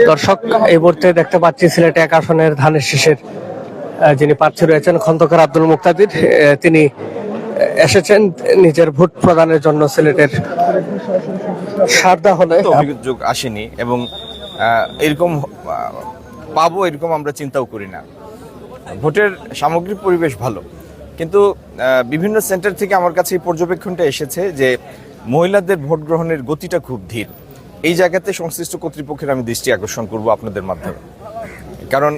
দর্শক, এই মুহূর্তে দেখতে পাচ্ছি সিলেট 1 আসনের ধানের শীষের যিনি প্রার্থী রয়েছেন খন্দকার আব্দুল মুক্তাদির, তিনি এসেছেন নিজের ভোট প্রদানের জন্য সিলেটের সারদা হলে। অভিযোগ আসেনি এবং এরকম পাবো এরকম আমরা চিন্তাও করি না। ভোটের সামগ্রিক পরিবেশ ভালো, কিন্তু বিভিন্ন সেন্টার থেকে আমার কাছে এই পর্যবেক্ষণটা এসেছে যে মহিলাদের ভোট গ্রহণের গতিটা খুব ধীর। এই জায়গাতে সংশ্লিষ্ট কর্তৃপক্ষের আমি দৃষ্টি আকর্ষণ করব আপনাদের মাধ্যমে, কারণ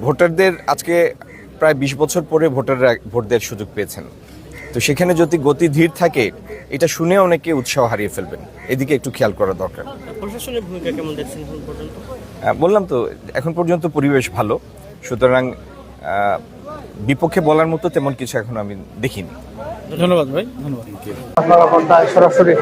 ভোটারদের আজকে প্রায় 20 বছর পরে ভোটাররা ভোট দেওয়ার সুযোগ পেয়েছেন। তো সেখানে যদি গতি ধীর থাকে, এটা শুনে অনেকে উৎসাহ হারিয়ে ফেলবেন। এদিকে একটু খেয়াল করা দরকার। প্রশাসনের ভূমিকা কেমন দেখছেন এখন পর্যন্ত? বললাম তো, এখন পর্যন্ত পরিবেশ ভালো, সুতরাং বিপক্ষে বলার মতো তেমন কিছু এখন আমি দেখিনি। ধন্যবাদ ভাই, ধন্যবাদ। আপনারা সরাসরি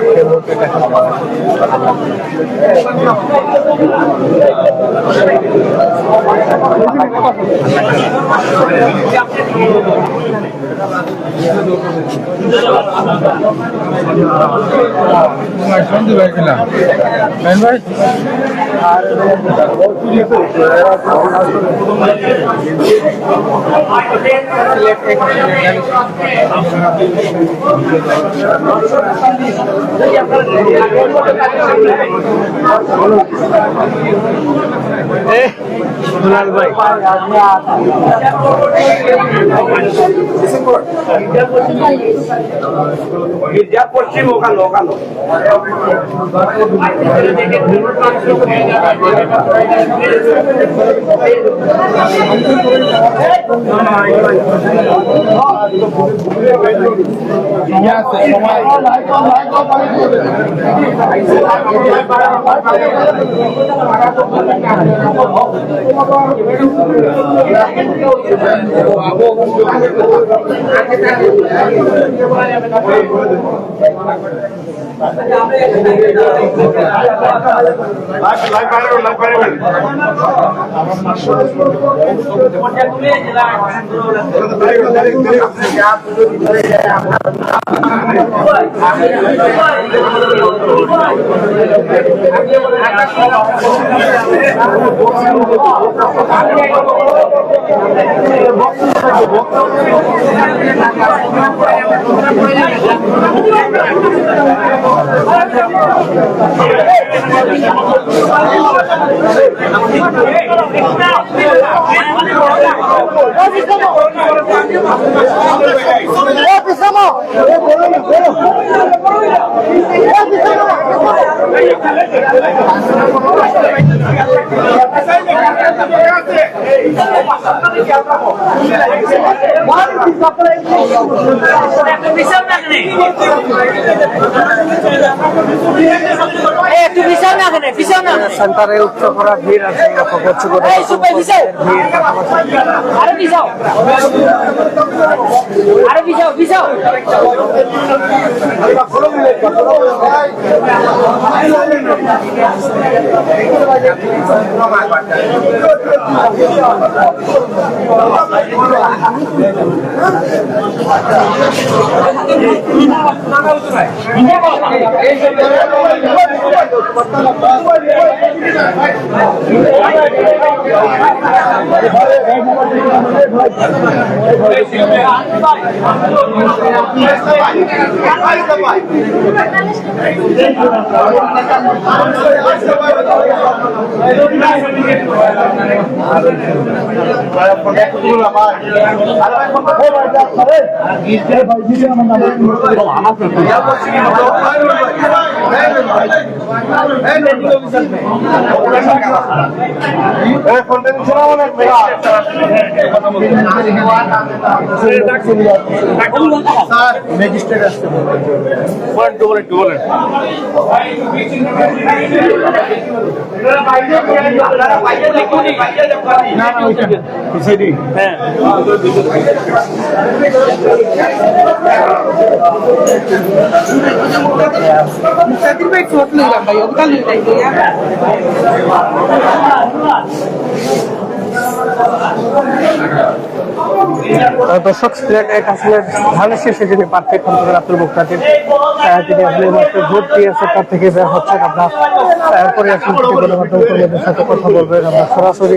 পশ্চিম ওখানো ওখানো সেন্টারে উচ্চ করা ভিড় আছে, ম্যাজিস্ট্রেট আসতে বলেন। ভাই দর্শক সিলেট এক আসনের ধানের শীষে যিনি প্রার্থী খন্দকার আব্দুল মুক্তাদির, তিনি আসলে মাত্র ভোট দিয়েছে, তার থেকে বের হচ্ছেন। আমরা এরপরে আসলে গণমাধ্যম কর্মীদের সাথে কথা বলবেন। আমরা সরাসরি